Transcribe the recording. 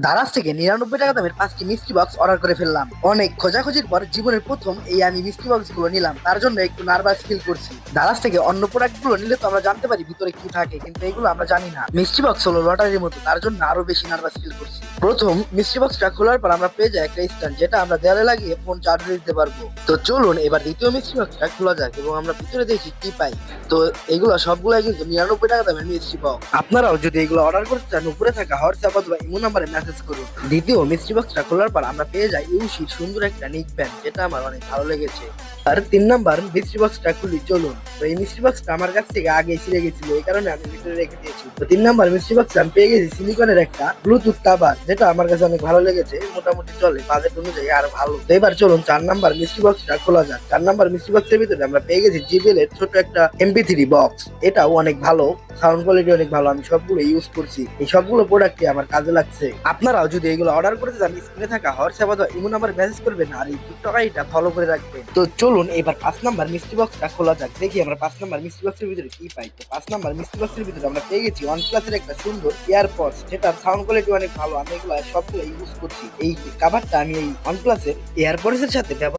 দারাজ থেকে 99 টাকা দামের 5টি মিষ্টি বক্স অর্ডার করে ফেললাম। অনেক খোঁজাখুঁজির পর জীবনের প্রথম এই আমি মিষ্টি বক্স গুলো নিলাম, তার জন্য একটু নার্ভাস ফিল করছি। দারাজ থেকে অন্য প্রোডাক্ট গুলো নিলে তো আমরা জানতে পারি ভিতরে কি থাকে, কিন্তু এগুলো আমরা জানি না। মিষ্টি বক্স হলো লটারির মতো, তার জন্য আরো বেশি নার্ভাস ফিল করছি। প্রথম মিষ্টি বক্সটা খোলার পর আমরা পেয়ে যাই একটা স্ট্যান্ড, যেটা আমরা দেয়ালে লাগিয়ে ফোন চার্জে দিতে পারবো। তো চলুন এবার দ্বিতীয় মিষ্টি বক্সটা খোলা যাক এবং আমরা ভিতরে দেখি কি পাই। তো এগুলো সবগুলাই কিন্তু 99 টাকা দামের মিষ্টি বক্স। আপনারাও যদি এগুলো অর্ডার করতে চান, উপরে থাকা হোয়াটসঅ্যাপ অথবা ইমো নাম্বারে মেসেজ করুন। দ্বিতীয় মিষ্টি বক্সটা খোলার পর আমরা পেয়ে যাই ইউসির সুন্দর একটা নিক ব্যান্ড, যেটা আমার অনেক ভালো লেগেছে। আর 3 নাম্বার মিষ্টি বক্সটা খুলি চলুন। তো এই মিষ্টি বক্সটা আমার কাছ থেকে আগে ছিঁড়ে গেছিল, এই কারণে আমি ভিতরে রেখে দিয়েছি। তো 3 নাম্বার মিষ্টি বক্সে আমি পেয়ে গেছি সিলিকনের একটা ব্লুটুথ কাভার, যেটা আমার কাছে অনেক ভালো লেগেছে। মোটামুটি চলে, বাজেট অনুযায়ী আর ভালো। তো এবার চলুন 4 নাম্বার মিষ্টি বক্সটা খোলা যাক। 4 নাম্বার মিষ্টি বক্সের ভিতরে আমরা পেয়ে গেছি জিবিএল এর ছোট একটা MP3 বক্স। এটাও অনেক ভালো, সাউন্ড কোয়ালিটি অনেক ভালো। আমি সবগুলো ইউজ করছি, এই সবগুলো প্রোডাক্টই আমার কাজে লাগছে। আপনারাও যদি এগুলো অর্ডার করতে চান, স্ক্রিনে থাকা হোয়াটসঅ্যাপ অথবা ইমো নাম্বার মেসেজ করবেন আর এই টিকটক আইডিটা ফলো করে রাখবেন। তো চলুন এবার 5 নাম্বার মিষ্টি বক্সটা খোলা যাক, দেখি আমরা 5 নাম্বার মিষ্টি বক্সের ভিতরে কি পাই। তো 5 নাম্বার মিষ্টি বক্সের ভিতরে আমরা পেয়ে গেছি OnePlus এর একটা সুন্দর এয়ারপডস, যেটার সাউন্ড কোয়ালিটি অনেক ভালো। আমি এগুলো সবগুলো ইউজ করছি। এই কাভারটা আমি এই OnePlus এর এয়ারপডস এর সাথে ব্যবহার